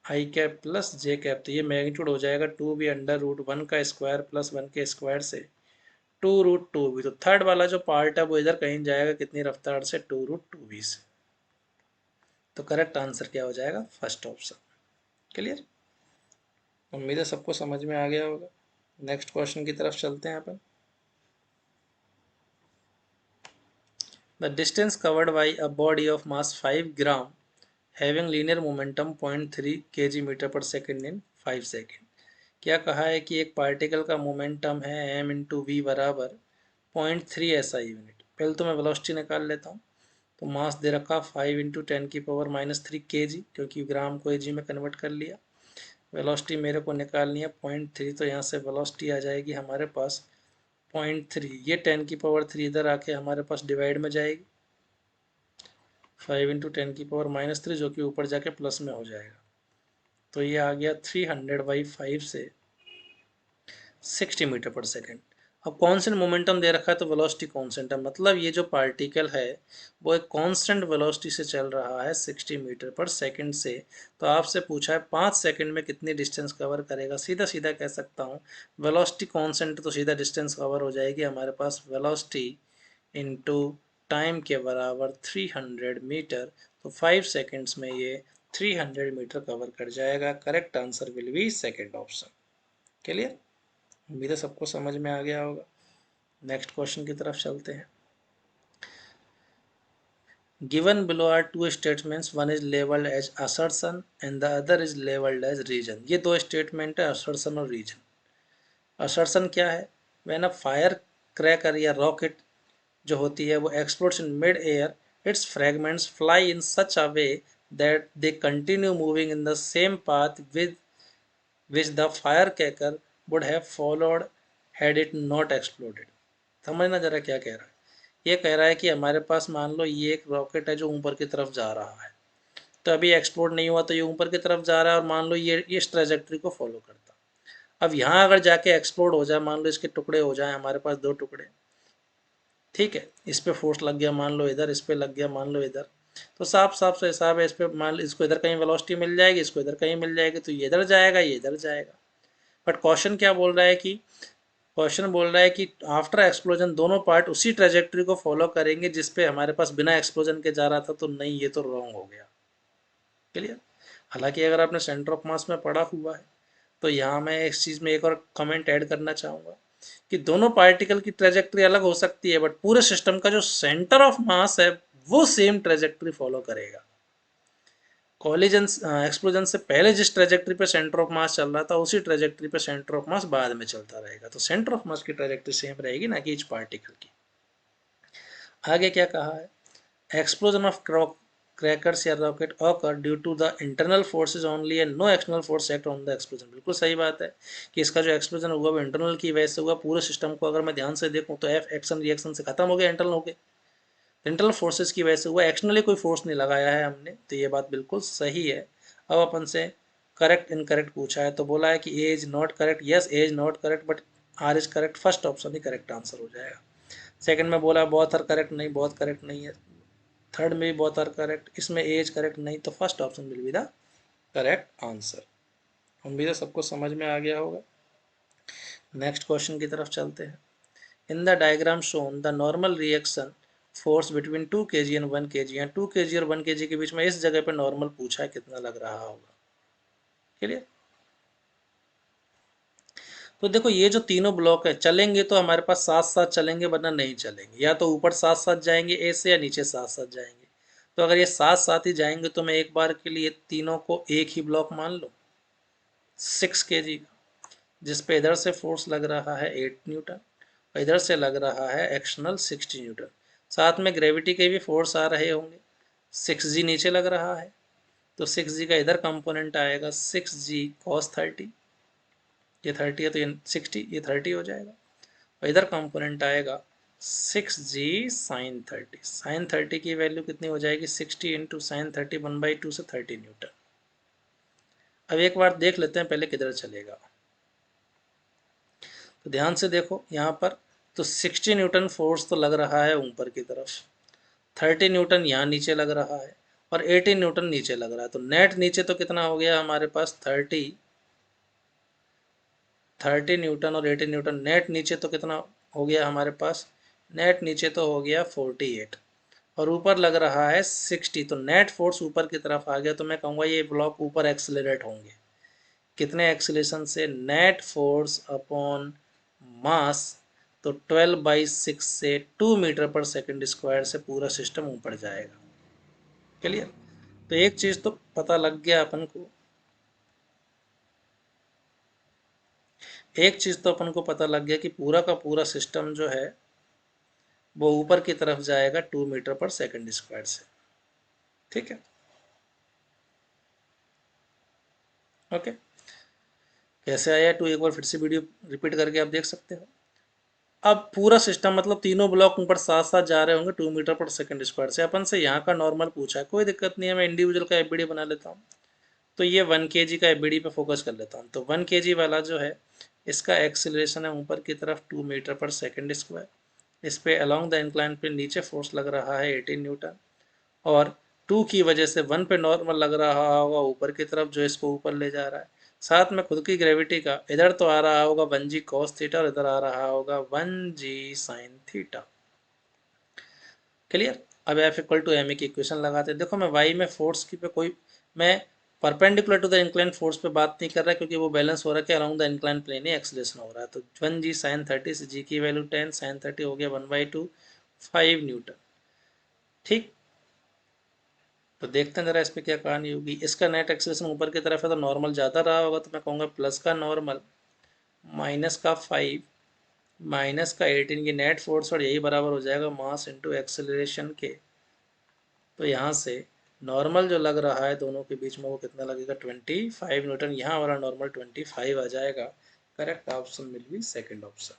आई कैप प्लस जे कैप, तो ये मैग्नीट्यूड हो जाएगा 2v√1 का स्क्वायर प्लस 1 के स्क्वायर से 2√2v। तो थर्ड वाला जो पार्ट है वो इधर कहीं जाएगा कितनी रफ्तार से, 2√2v से। तो करेक्ट आंसर क्या हो जाएगा, फर्स्ट ऑप्शन। क्लियर। उम्मीद है सबको समझ में आ गया होगा। नेक्स्ट क्वेश्चन की तरफ चलते हैं अपन। The distance covered by a body of mass 5 gram having linear momentum 0.3 kg metre per second in 5 second. क्या कहा है कि एक पार्टिकल का मोमेंटम है m इंटू वी बराबर 0.3 SI यूनिट। पहले तो मैं वेलोसिटी निकाल लेता हूँ। तो मास दे रखा 5 इंटू 10⁻³ kg, क्योंकि ग्राम को kg में कन्वर्ट कर लिया। वेलोसिटी मेरे को निकालनी है 0.3, तो यहाँ से वेलोसिटी आ जाएगी हमारे पास 0.3, ये 10⁻³ इधर आके हमारे पास डिवाइड में जाएगी 5 × 10⁻³ जो कि ऊपर जाके प्लस में हो जाएगा। तो ये आ गया 300/5 से 60 मीटर पर सेकेंड। अब कांस्टेंट मोमेंटम दे रखा है तो वेलोसिटी कांस्टेंट है, मतलब ये जो पार्टिकल है वो एक कांस्टेंट वेलोसिटी से चल रहा है 60 मीटर पर सेकेंड से। तो आपसे पूछा है 5 सेकेंड में कितनी डिस्टेंस कवर करेगा, सीधा सीधा कह सकता हूँ वेलोसिटी कांस्टेंट, तो सीधा डिस्टेंस कवर हो जाएगी हमारे पास वेलोसिटी इनटू टाइम के बराबर 300 मीटर। तो 5 सेकेंड्स में ये 300 मीटर कवर कर जाएगा। Correct answer will B second option. Clear? उम्मीद है सबको समझ में आ गया होगा। नेक्स्ट क्वेश्चन की तरफ चलते हैं। Given below are two statements, one is labeled as assertion and the other is labeled as reason। ये दो स्टेटमेंट है, assertion और reason। assertion क्या है? When a firecracker या rocket जो होती है वो explodes in mid air, its fragments fly in such a way that they continue moving in the same path with which the firecracker would have followed had it not exploded। समझना जरा क्या कह रहा है। ये कह रहा है कि हमारे पास मान लो ये एक रॉकेट है जो ऊपर की तरफ जा रहा है, तो अभी एक्सप्लोड नहीं हुआ तो ये ऊपर की तरफ जा रहा है और मान लो ये इस ट्रेजेक्ट्री को फॉलो करता। अब यहाँ अगर जाके एक्सप्लोड हो जाए, मान लो इसके टुकड़े हो जाए हमारे पास 2 टुकड़े, ठीक है, इस पे फोर्स लग गया मान लो इधर, इस पे लग गया मान लो इधर, तो साफ साफ से हिसाब है इस पे मान लो इसको इधर कहीं वेलोसिटी मिल जाएगी, इसको इधर कहीं मिल जाएगी, तो ये इधर जाएगा ये इधर जाएगा। बट क्वेश्चन क्या बोल रहा है कि क्वेश्चन बोल रहा है कि आफ्टर एक्सप्लोजन दोनों पार्ट उसी ट्रेजेक्ट्री को फॉलो करेंगे जिस पे हमारे पास बिना एक्सप्लोजन के जा रहा था, तो नहीं, ये तो रॉन्ग हो गया। क्लियर? हालांकि अगर आपने सेंटर ऑफ मास में पढ़ा हुआ है तो यहाँ मैं इस चीज़ में एक और कमेंट ऐड करना चाहूँगा कि दोनों पार्टिकल की ट्रेजेक्ट्री अलग हो सकती है, बट पूरे सिस्टम का जो सेंटर ऑफ मास है वो सेम ट्रेजेक्ट्री फॉलो करेगा। कॉलिजन एक्सप्लोजन से पहले जिस ट्रेजेक्ट्री पे सेंटर ऑफ मास चल रहा था उसी ट्रेजेक्ट्री पे सेंटर ऑफ मास बाद में चलता रहेगा, तो सेंटर ऑफ मास की ट्रेजेक्ट्री सेम रहेगी, ना कि इच पार्टिकल की। आगे क्या कहा है? एक्सप्लोजन ऑफ क्रैकर्स या rocket occur due to the internal forces only and no external force act on the explosion. बिल्कुल सही बात है कि इसका जो एक्सप्लोजन हुआ वो इंटरनल की वजह से हुआ। पूरे सिस्टम को अगर मैं ध्यान से देखूँ तो एफ एक्शन रिएक्शन से खत्म हो गया, इंटरनल हो गया, इंटरनल फोर्सेस की वजह से हुआ, एक्सटर्नली कोई फोर्स नहीं लगाया है हमने, तो ये बात बिल्कुल सही है। अब अपन से करेक्ट इनकरेक्ट पूछा है तो बोला है कि A is not correct, yes A is not correct but R is correct, first option ही करेक्ट आंसर हो जाएगा। सेकंड में बोला बोथ आर करेक्ट, नहीं बोथ करेक्ट नहीं है। थर्ड में भी बोथ आर करेक्ट, इसमें ए इज करेक्ट नहीं, तो first option will be the correct answer. उम्मीद है सबको समझ में आ गया होगा। नेक्स्ट क्वेश्चन की तरफ चलते हैं। In the diagram shown the normal reaction force between 2 kg and 1 kg, या 2 kg और 1 kg के बीच में इस जगह पे नॉर्मल पूछा है, कितना लग रहा होगा। क्लियर? तो देखो ये जो तीनों ब्लॉक है चलेंगे तो हमारे पास साथ साथ चलेंगे, वरना नहीं चलेंगे, या तो ऊपर साथ साथ जाएंगे ए से या नीचे साथ साथ जाएंगे। तो अगर ये साथ साथ ही जाएंगे तो मैं एक बार के लिए तीनों को एक ही ब्लॉक मान लो 6 kg का, जिसपे इधर से फोर्स लग रहा है 8 न्यूटन और इधर से लग रहा है एक्सटर्नल 60 न्यूटन। साथ में ग्रेविटी के भी फोर्स आ रहे होंगे। 6g नीचे लग रहा है तो 6g का इधर कंपोनेंट आएगा 6g cos 30, ये 30 है तो ये 60, ये 30 हो जाएगा, और इधर कंपोनेंट आएगा 6g sin 30। sin 30 की वैल्यू कितनी हो जाएगी 60 इंटू साइन 30 1/2 से 30 न्यूटन। अब एक बार देख लेते हैं पहले किधर चलेगा, तो ध्यान से देखो यहाँ पर, तो 60 न्यूटन फोर्स तो लग रहा है ऊपर की तरफ, 30 न्यूटन यहाँ नीचे लग रहा है और 18 न्यूटन नीचे लग रहा है, तो नेट नीचे तो कितना हो गया हमारे पास 30 न्यूटन और 18 न्यूटन, नेट नीचे तो कितना हो गया हमारे पास, नेट नीचे तो हो गया 48 और ऊपर लग रहा है 60, तो नेट फोर्स ऊपर की तरफ आ गया। तो मैं कहूँगा ये ब्लॉक ऊपर एक्सेलरेट होंगे, कितने एक्सेलेशन से, नेट फोर्स अपॉन मास, तो 12/6 से 2 मीटर पर सेकंड स्क्वायर से पूरा सिस्टम ऊपर जाएगा। क्लियर? तो एक चीज तो पता लग गया अपन को, एक चीज तो अपन को पता लग गया कि पूरा का पूरा सिस्टम जो है वो ऊपर की तरफ जाएगा 2 मीटर पर सेकंड स्क्वायर से। ठीक है, ओके। कैसे आया 2 एक बार फिर से वीडियो रिपीट करके आप देख सकते हो। अब पूरा सिस्टम मतलब तीनों ब्लॉक ऊपर साथ साथ जा रहे होंगे 2 मीटर/सेकंड स्क्वायर से। अपन से यहाँ का नॉर्मल पूछा है, कोई दिक्कत नहीं है, मैं इंडिविजुअल का एफबीडी बना लेता हूँ। तो ये 1 kg का एफबीडी पे फोकस कर लेता हूँ। तो 1 kg वाला जो है इसका एक्सेलरेशन है ऊपर की तरफ 2 मीटर/सेकंड स्क्वायर। इस पे अलॉन्ग द इंक्लाइन पे नीचे फोर्स लग रहा है 18 न्यूटन, और 2 की वजह से 1 पे नॉर्मल लग रहा होगा ऊपर की तरफ जो इसको ऊपर ले जा रहा है। साथ में खुद की ग्रेविटी का इधर तो आ रहा होगा 1g cos थीटा और इधर आ रहा होगा 1g sin थीटा। क्लियर। अब एफ इक्वल टू एम की इक्वेशन लगाते हैं। देखो मैं वाई में फोर्स की पे कोई मैं perpendicular to the incline force पे बात नहीं कर रहा क्योंकि वो बैलेंस हो रहा है कि अराउंड द इंक्लाइन प्लेन ही एक्सेलरेशन हो रहा है। तो 1g sin 30 से g की वैल्यू 10 sin 30 हो गया 1/2 5 न्यूटन। ठीक। तो देखते हैं जरा इस पर क्या कहानी होगी। इसका नेट एक्सेलरेशन ऊपर की तरफ है तो नॉर्मल ज़्यादा रहा होगा, तो मैं कहूँगा प्लस का नॉर्मल माइनस का 5 माइनस का 18 की नेट फोर्स, और यही बराबर हो जाएगा मास इंटू एक्सेलरेशन के। तो यहाँ से नॉर्मल जो लग रहा है दोनों के बीच में वो कितना लगेगा 25 न्यूटन। यहाँ वाला नॉर्मल 25 आ जाएगा। Correct option will B second option.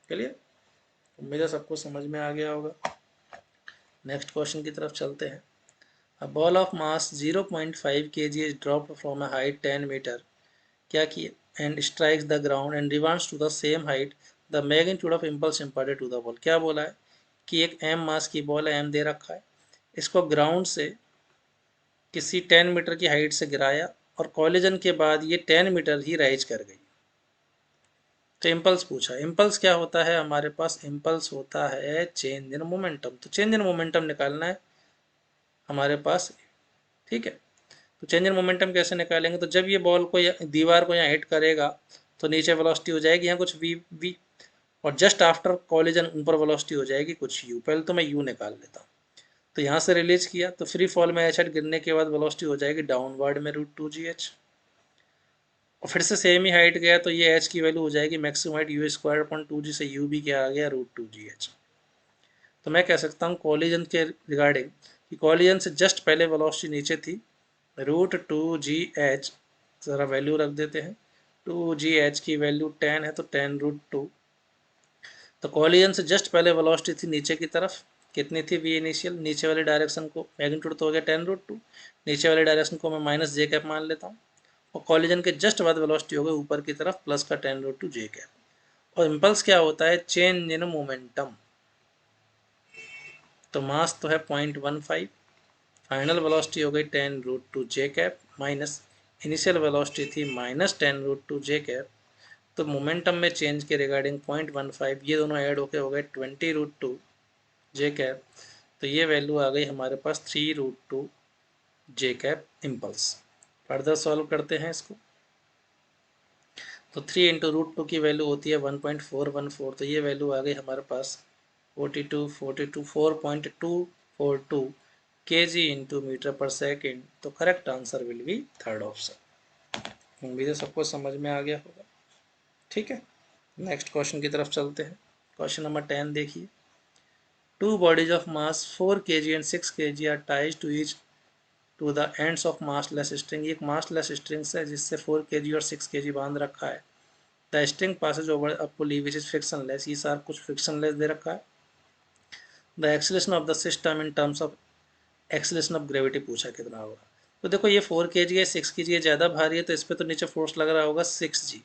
Clear. उम्मीद है सबको समझ में आ गया होगा। नेक्स्ट क्वेश्चन की तरफ चलते हैं। A ball of mass 0.5 kg is dropped from a height 10 meter क्या किया and strikes the ground and rebounds to the same height. The magnitude of impulse imparted to the ball। क्या बोला है कि एक m मास की बॉल है, m दे रखा है, इसको ग्राउंड से किसी 10 मीटर की हाइट से गिराया और कॉलिजन के बाद ये 10 मीटर ही राइज कर गई। तो इम्पल्स पूछा। इम्पल्स क्या होता है हमारे पास? इम्पल्स होता है चेंज इन मोमेंटम। तो चेंज इन मोमेंटम निकालना है हमारे पास। ठीक है। तो चेंज इन मोमेंटम कैसे निकालेंगे? तो जब ये बॉल को दीवार को यहाँ हिट करेगा तो नीचे वेलोसिटी हो जाएगी यहाँ कुछ वी, और जस्ट आफ्टर कॉलिजन ऊपर वेलोसिटी हो जाएगी कुछ यू। पहले तो मैं यू निकाल लेता हूँ। तो यहाँ से रिलीज किया तो फ्री फॉल में एच गिरने के बाद वेलोसिटी हो जाएगी डाउनवर्ड में √2gh। और फिर से सेम ही हाइट गया तो ये एच की वैल्यू हो जाएगी मैक्सिमम हाइट u²/2g से u भी क्या आ गया √2gh। तो मैं कह सकता हूँ कॉलिजन के रिगार्डिंग कि कॉलिजन से जस्ट पहले वेलोसिटी नीचे थी √2gh। ज़रा वैल्यू रख देते हैं। 2gh की वैल्यू 10 है तो 10√2। तो कॉलिजन से जस्ट पहले वेलोसिटी थी नीचे की तरफ, कितनी थी v इनिशियल। नीचे वाले डायरेक्शन को मैग्नीट्यूड तो हो गया 10√2, नीचे वाले डायरेक्शन को मैं माइनस जे कैप मान लेता हूँ। और कॉलिजन के जस्ट बाद वेलोसिटी हो गई ऊपर की तरफ प्लस का 10√2 जे कैप। और इम्पल्स क्या होता है? Change in momentum. तो मास तो है 0.15, फाइनल वेलोसिटी हो गई 10√2 जे कैप माइनस इनिशियल वेलोसिटी थी -10√2 जे कैप। तो मोमेंटम में चेंज के रिगार्डिंग 0.15 ये दोनों ऐड होके हो गए 20√2 जे कैप। तो ये वैल्यू आ गई हमारे पास 3√2 जे कैप इम्पल्स। फर्दर सॉल्व करते हैं इसको। तो 3 इंटू √2 की वैल्यू होती है 1.414। तो ये वैल्यू आ गई हमारे पास 4.242 kg इंटू मीटर/सेकेंड। तो correct answer will be third option. उम्मीद है सबको समझ में आ गया होगा। ठीक है। नेक्स्ट क्वेश्चन की तरफ चलते हैं। क्वेश्चन नंबर 10 देखिए। Two bodies of mass 4 kg and 6 kg are ties to each to the ends of massless string. एक मासलेस स्ट्रिंग है जिससे 4 kg और 6 kg बांध रखा है। The string passes over a pulley which is frictionless. ये सारा कुछ फ्रिक्शनलेस दे रखा है। The acceleration of the system in terms of acceleration of gravity पूछा कितना होगा। तो देखो ये 4 kg है, 6 kg है, ज़्यादा भारी है तो इस पर तो नीचे फोर्स लग रहा होगा 6g,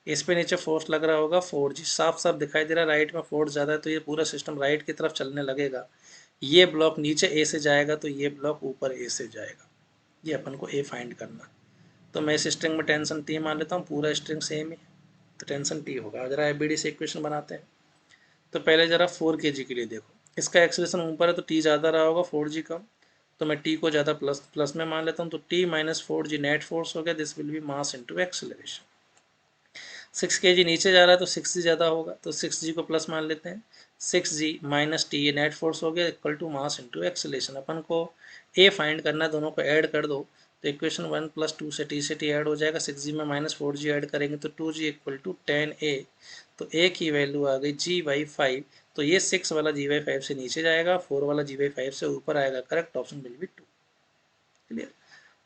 इस पे नीचे फोर्स लग रहा होगा 4g। साफ साफ दिखाई दे रहा है राइट में फोर्स ज़्यादा है तो ये पूरा सिस्टम राइट की तरफ चलने लगेगा। ये ब्लॉक नीचे ए से जाएगा तो ये ब्लॉक ऊपर ए से जाएगा। ये अपन को ए फाइंड करना। तो मैं इस स्ट्रिंग में टेंशन टी मान लेता हूँ, पूरा स्ट्रिंग सेम ही तो टेंशन टी होगा। जरा एबीडी से इक्वेशन बनाते हैं। तो पहले जरा 4 kg के लिए देखो, इसका एक्सेलरेशन ऊपर है तो टी ज़्यादा रहा होगा 4g कम, तो मैं टी को ज़्यादा प्लस में मान लेता हूँ। तो T minus 4g net force हो गया। This will be mass into acceleration. 6 kg नीचे जा रहा है तो 6g ज़्यादा होगा तो 6g को प्लस मान लेते हैं। 6g माइनस टी ये नेट फोर्स हो गया equal to mass into acceleration. अपन को ए फाइंड करना है, दोनों को ऐड कर दो तो इक्वेशन 1 + 2 से टी ऐड हो जाएगा। 6g में -4g ऐड करेंगे तो 2g इक्वल टू 10a। तो a की वैल्यू आ गई g/5। तो ये 6 वाला g/5 से नीचे जाएगा, 4 वाला g/5 से ऊपर आएगा। Correct option will B 2। Clear.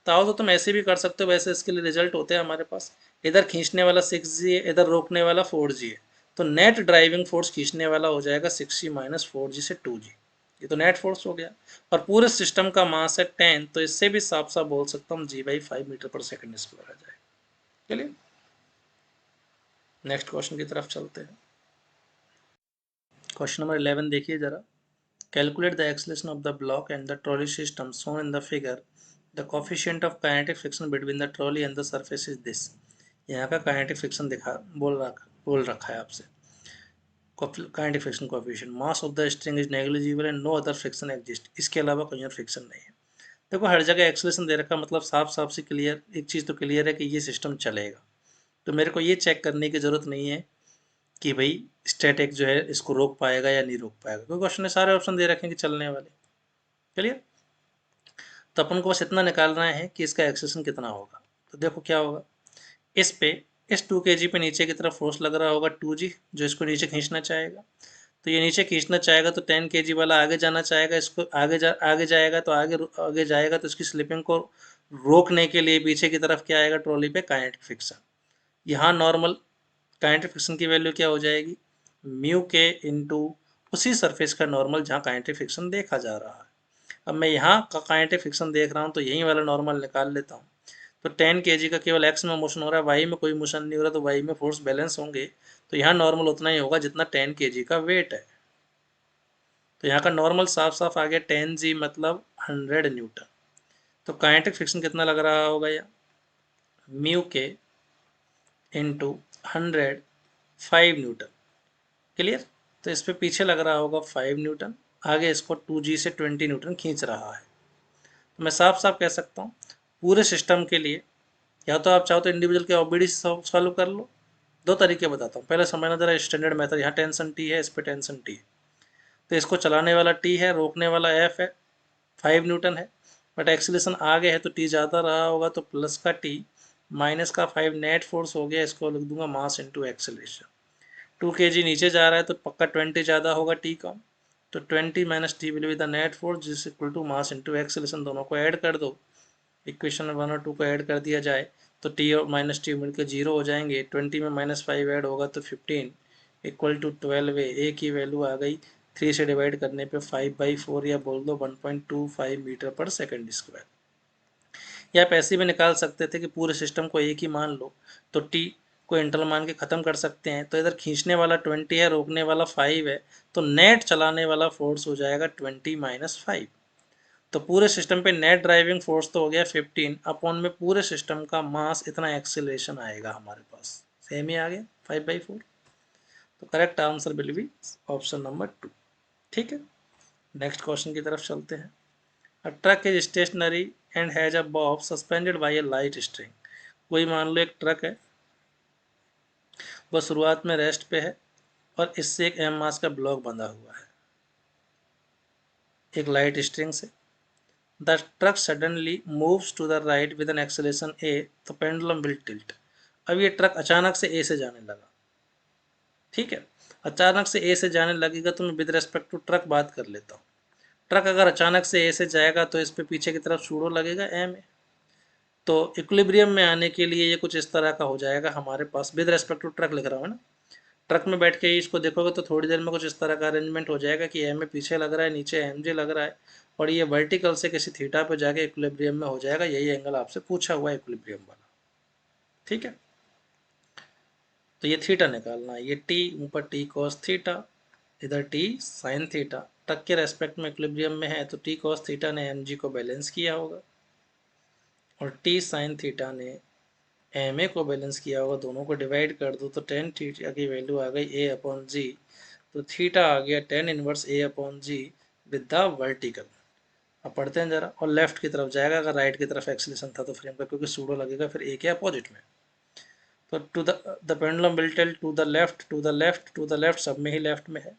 तो तुम ऐसे भी कर सकते हो, वैसे इसके लिए रिजल्ट होते हैं हमारे पास। इधर खींचने वाला 6G है, इधर रोकने वाला 4G है, तो नेट ड्राइविंग फोर्स खींचने वाला हो जाएगा 6G माइनस 4G से 2G। ये तो नेट फोर्स हो गया। और पूरे सिस्टम का मास है 10, तो इससे भी साफ साफ बोल सकता हूँ G/5 metre per second square आ जाएगा। चलिए नेक्स्ट क्वेश्चन की तरफ चलते हैं। क्वेश्चन नंबर 11 देखिए जरा। Calculate the acceleration of the block and the trolley system shown in the figure. The coefficient of kinetic friction between the trolley and the surface is this. यहाँ का kinetic friction दिखा बोल रखा है आपसे। Kinetic friction coefficient. Mass of the string is negligible and no other friction exists. इसके अलावा कोई और फ्रिक्शन नहीं है। देखो हर जगह एक्सेलेरेशन दे रखा, मतलब साफ साफ से क्लियर, एक चीज़ तो क्लियर है कि ये सिस्टम चलेगा। तो मेरे को ये चेक करने की ज़रूरत नहीं है कि भाई स्टैटिक जो है इसको रोक पाएगा या नहीं रोक पाएगा, क्योंकि क्वेश्चन में सारे ऑप्शन दे रखे हैं कि चलने वाले। क्लियर। तो अपन को बस इतना निकालना है कि इसका एक्सेलेरेशन कितना होगा। तो देखो क्या होगा, इस 2 kg पे नीचे की तरफ फोर्स लग रहा होगा 2G, जो इसको नीचे खींचना चाहेगा। तो ये नीचे खींचना चाहेगा तो 10 kg वाला आगे जाना चाहेगा, इसको आगे जाएगा तो आगे जाएगा, तो इसकी स्लिपिंग को रोकने के लिए पीछे की तरफ क्या आएगा, ट्रॉली पे काइनेटिक फ्रिक्शन। यहाँ नॉर्मल काइनेटिक फ्रिक्शन की वैल्यू क्या हो जाएगी, म्यू के इंटू उसी सरफेस का नॉर्मल जहाँ काइनेटिक फ्रिक्शन देखा जा रहा है। अब मैं यहाँ का काइनेटिक फ्रिक्शन देख रहा हूँ तो यही वाला नॉर्मल निकाल लेता हूँ। तो 10 kg का केवल एक्स में मोशन हो रहा है, वाई में कोई मोशन नहीं हो रहा, तो वाई में फोर्स बैलेंस होंगे। तो यहाँ नॉर्मल उतना ही होगा जितना 10 kg का वेट है। तो यहाँ का नॉर्मल साफ साफ आ गया 10G मतलब 100 न्यूटन। तो काइनेटिक फ्रिक्शन कितना लग रहा होगा, या म्यू के इंटू 100 5 न्यूटन। क्लियर। तो इस पे पीछे लग रहा होगा 5 न्यूटन, आगे इसको 2G से 20 न्यूटन खींच रहा है। तो मैं साफ साफ कह सकता हूँ पूरे सिस्टम के लिए, या तो आप चाहो तो इंडिविजुअल के OBD सॉल्व कर लो। दो तरीके बताता हूँ, पहले समझना जरा स्टैंडर्ड मेथड। यहाँ टेंशन T है, इस पे टेंशन T है, तो इसको चलाने वाला T है, रोकने वाला F है, 5 न्यूटन है। बट एक्सीलेशन आगे है तो T ज़्यादा रहा होगा, तो प्लस का T माइनस का 5 नेट फोर्स हो गया, इसको लिख दूंगा मास इंटू एक्सेलेरेशन। 2 kg नीचे जा रहा है तो पक्का 20 ज़्यादा होगा T का, तो 20 minus T will be the net force जिस equal to mass into acceleration. दोनों को ऐड कर दो, इक्वेशन 1 और 2 को ऐड कर दिया जाए तो T और माइनस T मिलकर 0 हो जाएंगे। 20 में -5 ऐड होगा तो 15 इक्वल टू 12 है। ए की वैल्यू आ गई 3 से डिवाइड करने पे 5/4, या बोल दो 1.25 मीटर पर सेकंड स्क्वायर। या आप ऐसे भी निकाल सकते थे कि पूरे सिस्टम को एक ही मान लो, तो T को इंटरवल मान के ख़त्म कर सकते हैं। तो इधर खींचने वाला 20 है, रोकने वाला 5 है, तो नेट चलाने वाला फोर्स हो जाएगा 20 माइनस 5। तो पूरे सिस्टम पे नेट ड्राइविंग फोर्स तो हो गया 15 अपॉन में पूरे सिस्टम का मास, इतना एक्सेलरेशन आएगा हमारे पास। सेम ही आ गया 5/4। तो correct answer will be option number 2। ठीक है, नेक्स्ट क्वेश्चन की तरफ चलते हैं। A truck is stationary and has a bob suspended by a light string. कोई मान लो एक ट्रक है, वह शुरुआत में रेस्ट पे है और इससे एक एम मास का ब्लॉक बंधा हुआ है एक लाइट स्ट्रिंग से। The truck suddenly moves to the right with an acceleration a, तो पेंडुलम will tilt। अब ये ट्रक अचानक से ए से जाने लगा। ठीक है, अचानक से ए से जाने लगेगा तो मैं विद रेस्पेक्ट टू ट्रक बात कर लेता हूँ। ट्रक अगर अचानक से ए से जाएगा तो इस पे पीछे की तरफ सूडो लगेगा ए में। तो इक्विलिब्रियम में आने के लिए ये कुछ इस तरह का हो जाएगा हमारे पास, विद रेस्पेक्ट टू ट्रक लिख रहा हूँ ना। ट्रक में बैठ के ही इसको देखोगे तो थोड़ी देर में कुछ इस तरह का अरेंजमेंट हो जाएगा कि एम में पीछे लग रहा है, नीचे एम जे लग रहा है, और ये वर्टिकल से किसी थीटा पे जाके इक्विलिब्रियम में हो जाएगा। यही एंगल आपसे पूछा हुआ है इक्विलिब्रियम वाला। ठीक है, तो ये थीटा निकालना है। ये टी ऊपर टी कॉस थीटा, इधर टी साइन थीटा। ट्रक के रेस्पेक्ट में इक्विलिब्रियम में है तो टी कॉस थीटा ने एम जी को बैलेंस किया होगा और टी साइन थीटा ने एम ए को बैलेंस किया होगा। दोनों को डिवाइड कर दो तो टेन थीटा की वैल्यू आ गई ए अपॉन जी, तो थीटा आ गया tan inverse A upon G with the vertical. अब पढ़ते हैं जरा, और लेफ्ट की तरफ जाएगा अगर राइट की तरफ एक्सीलेशन था तो फ्रेम का, क्योंकि सूडो लगेगा फिर ए के अपोजिट में। तो to the pendulum will tilt to the left, to the left, to the left, सब में ही लेफ्ट में है।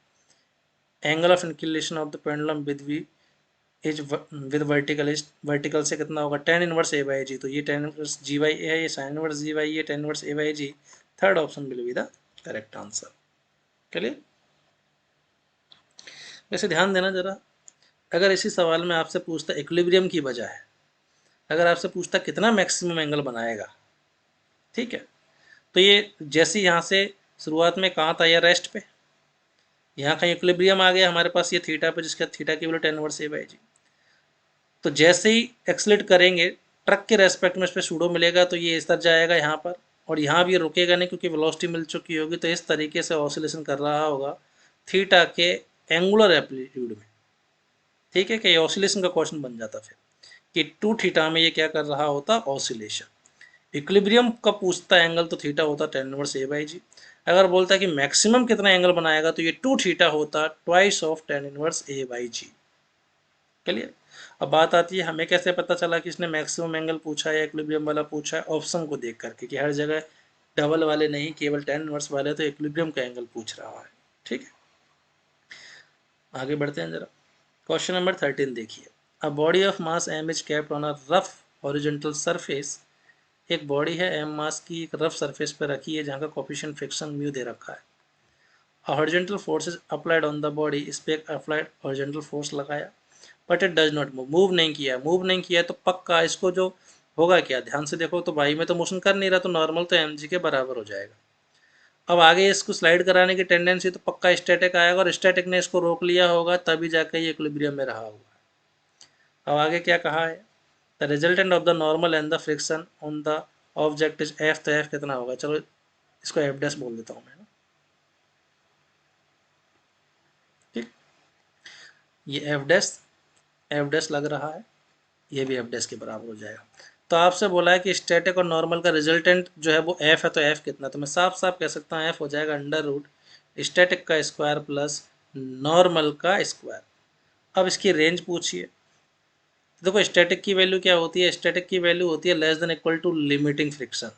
Angle of inclination of the pendulum with we is with vertical, is vertical से कितना होगा tan inverse A by G. तो ये tan inverse G by A है, ये साइन इनवर्स जी बाई, ये tan inverse A by G. Third option will be the correct answer. चलिए, वैसे ध्यान देना जरा, अगर इसी सवाल में आपसे पूछता इक्विलिब्रियम की वजह है अगर आपसे पूछता कितना मैक्सिमम एंगल बनाएगा, ठीक है, तो ये जैसे यहाँ से शुरुआत में कहाँ था, ये रेस्ट पे, यहाँ का इक्विलिब्रियम आ गया हमारे पास ये थीटा पे, जिसका थीटा की वैल्यू 10/a/g। तो जैसे ही एक्सलेट करेंगे ट्रक के रेस्पेक्ट में इस पर सूडो मिलेगा, तो ये इस तरह जाएगा यहाँ पर, और यहाँ भी रुकेगा नहीं क्योंकि वेलोसिटी मिल चुकी होगी। तो इस तरीके से ऑसिलेशन कर रहा होगा थीटा के एंगुलर एम्पलीट्यूड में, ठीक है, कि ये ऑसिलेशन का क्वेश्चन बन जाता फिर कि 2 थीटा में ये क्या कर रहा होता, ऑसिलेशन। इक्विलिब्रियम का पूछता एंगल तो थीटा होता 10/a/g। अगर बोलता है कि मैक्सिमम कितना एंगल बनाएगा, तो ये 2 थीटा होता ट्वाइस ऑफ 10/a/g। क्लियर। अब बात आती है हमें कैसे पता चला कि इसने मैक्सिमम एंगल पूछा है या इक्विलिब्रियम वाला पूछा है, ऑप्शन को देख करके कि हर जगह डबल वाले नहीं, केवल 10 इनवर्स वाले, तो इक्विलिब्रियम का एंगल पूछ रहा है, ठीक है। आगे बढ़ते हैं जरा। क्वेश्चन नंबर 13 देखिए। अ body of mass m is kept on a rough horizontal surface. एक बॉडी है m मास की, एक रफ सरफेस पे रखी है जहाँ का कोफिशिएंट फ्रिक्शन म्यू दे रखा है। Horizontal force is applied on the body, इस पे एक अप्लाइड हॉरिजॉन्टल फोर्स लगाया, but it does not move, move नहीं किया। मूव नहीं किया तो पक्का इसको जो होगा क्या, ध्यान से देखो तो वाई में तो मोशन कर नहीं रहा, तो नॉर्मल तो एम जी के बराबर हो जाएगा। अब आगे इसको स्लाइड कराने की टेंडेंसी तो पक्का स्टैटिक आएगा, और स्टैटिक ने इसको रोक लिया होगा, तभी जाकर ये इक्विलिब्रियम में रहा होगा। अब आगे क्या कहा है, the resultant of the normal and the friction on the object is F. तो एफ कितना होगा, चलो इसको एफ डैश बोल देता हूँ मैं ना, ठीक। ये एफ डैश लग रहा है, ये भी एफ डैश के बराबर हो जाएगा। तो आपसे बोला है कि स्टैटिक और नॉर्मल का रिजल्टेंट जो है वो एफ है, तो एफ कितना, तो मैं साफ साफ कह सकता हूँ एफ हो जाएगा अंडर रूट स्टैटिक का स्क्वायर प्लस नॉर्मल का स्क्वायर। अब इसकी रेंज पूछिए। देखो स्टैटिक की वैल्यू क्या होती है, स्टैटिक की वैल्यू होती है less than equal to limiting friction,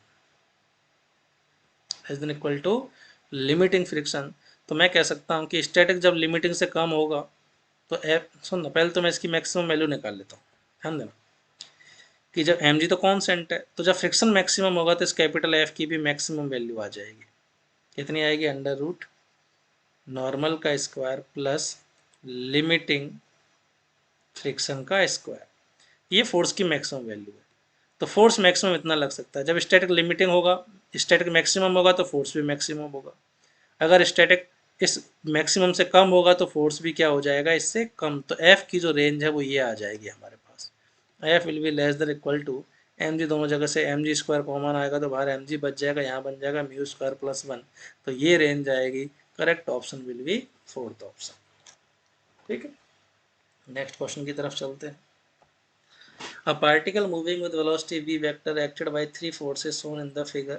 less than equal to limiting friction. तो मैं कह सकता हूँ कि स्टैटिक जब लिमिटिंग से कम होगा तो एफ, सुन ना पहले तो मैं इसकी मैक्सिमम वैल्यू निकाल लेता हूँ, ध्यान देना कि जब एम जी तो कॉन्स्टेंट है, तो जब फ्रिक्शन मैक्सिमम होगा तो इस कैपिटल एफ की भी मैक्सिमम वैल्यू आ जाएगी। कितनी आएगी, अंडर रूट नॉर्मल का स्क्वायर प्लस लिमिटिंग फ्रिक्शन का स्क्वायर। ये फोर्स की मैक्सिमम वैल्यू है। तो फोर्स मैक्सिमम इतना लग सकता है। जब स्टैटिक लिमिटिंग होगा, स्टैटिक मैक्सिमम होगा, तो फोर्स भी मैक्सिमम होगा। अगर स्टैटिक इस मैक्सिमम से कम होगा तो फोर्स भी क्या हो जाएगा, इससे कम। तो एफ की जो रेंज है वो ये आ जाएगी हमारे पास, F will be less than equal to M G. दोनों जगह से एम जी स्क्वायर कॉमन आएगा तो बाहर एम जी बच जाएगा, यहाँ बन जाएगा म्यू स्क्वायर प्लस 1। तो ये रेंज आएगी, correct option will B fourth option, ठीक है। नेक्स्ट क्वेश्चन की तरफ चलते हैं। A particle moving with velocity v vector acted by three forces shown in the figure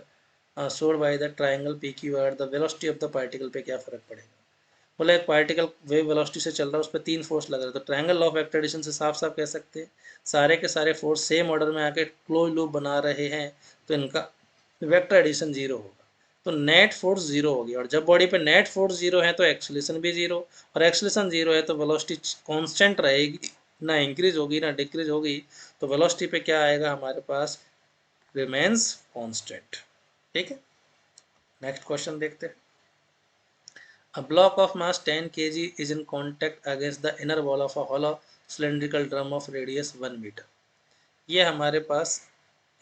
showed by the triangle PQ at the velocity of the particle पे क्या फर्क पड़ेगा। बोला एक पार्टिकल वेव वेलोसिटी से चल रहा है, उस पर 3 फोर्स लग रहा है, तो ट्रायंगल लॉ ऑफ एक्टेडिशन से साफ साफ कह सकते हैं सारे के सारे फोर्स सेम ऑर्डर में आके क्लोज लूप बना रहे हैं, तो इनका वेक्टर एडिशन 0 होगा, तो नेट फोर्स 0 होगी। और जब बॉडी पे नेट फोर्स 0 है तो एक्सेलरेशन भी 0, और एक्सेलरेशन 0 है तो वेलोसिटी कांस्टेंट रहेगी, ना इंक्रीज होगी ना डिक्रीज होगी। तो वेलोसिटी पे क्या आएगा हमारे पास, रिमेन्स कांस्टेंट, ठीक है। नेक्स्ट क्वेश्चन देखते हैं। A block of mass 10 kg is in contact against the inner wall of a hollow cylindrical drum of radius 1 metre. ये हमारे पास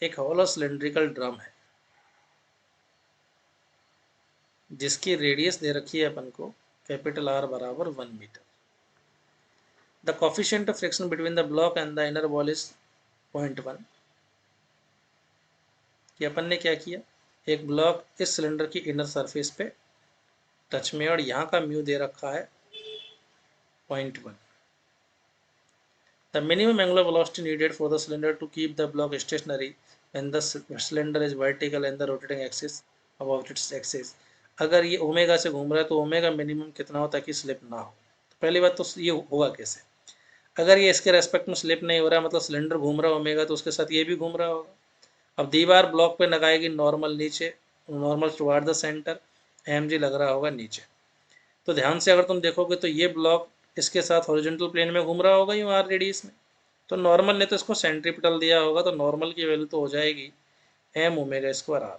एक hollow cylindrical ड्रम है जिसकी रेडियस दे रखी है अपन को कैपिटल R बराबर 1 metre. The coefficient of friction between the block and the inner wall is 0.1। कि अपन ने क्या किया, एक ब्लॉक इस सिलेंडर की इनर सरफेस पे टच में, और यहाँ का म्यू दे रखा है 0.1। The minimum angular velocity needed for the cylinder to keep the block stationary when the cylinder is vertical and the rotating axis about its axis। अगर ये ओमेगा से घूम रहा है तो ओमेगा मिनिमम कितना हो ताकि स्लिप ना हो। तो पहली बात तो ये होगा कैसे, अगर ये इसके रेस्पेक्ट में स्लिप नहीं हो रहा मतलब सिलेंडर घूम रहा है ओमेगा, तो उसके साथ ये भी घूम रहा होगा। अब दीवार ब्लॉक पे लगाएगी नॉर्मल नीचे, normal toward the centre, M G लग रहा होगा नीचे। तो ध्यान से अगर तुम देखोगे तो ये ब्लॉक इसके साथ हॉरिजॉन्टल प्लेन में घूम रहा होगा यूँ आर रेडियस में, तो नॉर्मल ने तो इसको सेंट्रीपिटल दिया होगा, तो नॉर्मल की वैल्यू तो हो जाएगी M omega square R.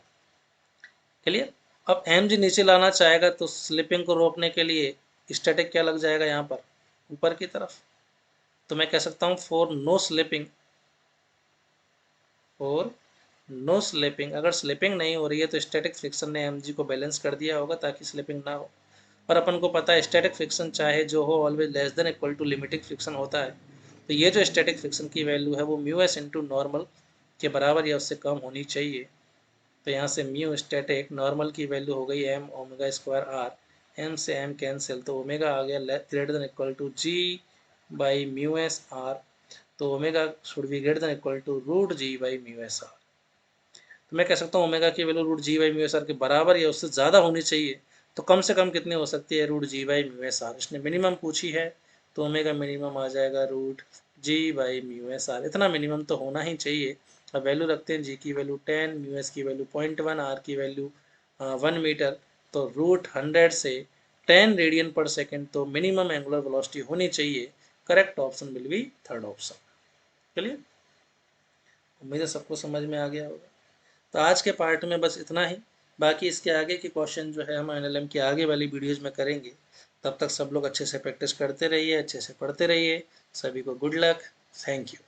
Clear. अब एम जी नीचे लाना चाहेगा तो स्लिपिंग को रोकने के लिए स्टैटिक क्या लग जाएगा यहाँ पर ऊपर की तरफ, तो मैं कह सकता हूँ फॉर नो स्लिपिंग और नो स्लिपिंग। अगर स्लिपिंग नहीं हो रही है तो स्टैटिक फ्रिक्शन ने mg को बैलेंस कर दिया होगा ताकि स्लिपिंग ना हो। पर अपन को पता है स्टैटिक फ्रिक्शन चाहे जो हो always less than equal to limiting friction होता है। तो ये जो स्टैटिक फ्रिक्शन की वैल्यू है वो म्यू एस इंटू नॉर्मल के बराबर या उससे कम होनी चाहिए। तो यहाँ से म्यू स्टैटिक नॉर्मल की वैल्यू हो गई M omega square R, M से एम कैंसिल तो ओमेगा आ गया greater than equal to G by mu S R. तो omega should be greater than equal to root G by mu S R. तो मैं कह सकता हूँ ओमेगा की value root G by mu S R के बराबर या उससे ज़्यादा होनी चाहिए। तो कम से कम कितनी हो सकती है, root G by mu S R. इसने मिनिमम पूछी है तो ओमेगा मिनिमम आ जाएगा root G by mu S R. इतना मिनिमम तो होना ही चाहिए। अब वैल्यू रखते हैं, जी की वैल्यू 10, म्यू एस की वैल्यू 0.1, आर की वैल्यू 1 मीटर। तो रूट 100 से 10 रेडियन पर सेकेंड तो मिनिमम एंगुलर वेलोसिटी होनी चाहिए। Correct option will be third option. चलिए, उम्मीद है सबको समझ में आ गया होगा। तो आज के पार्ट में बस इतना ही। बाकी इसके आगे के क्वेश्चन जो है हम एनएलएम की आगे वाली वीडियोज़ में करेंगे। तब तक सब लोग अच्छे से प्रैक्टिस करते रहिए, अच्छे से पढ़ते रहिए। सभी को गुड लक। Thank you.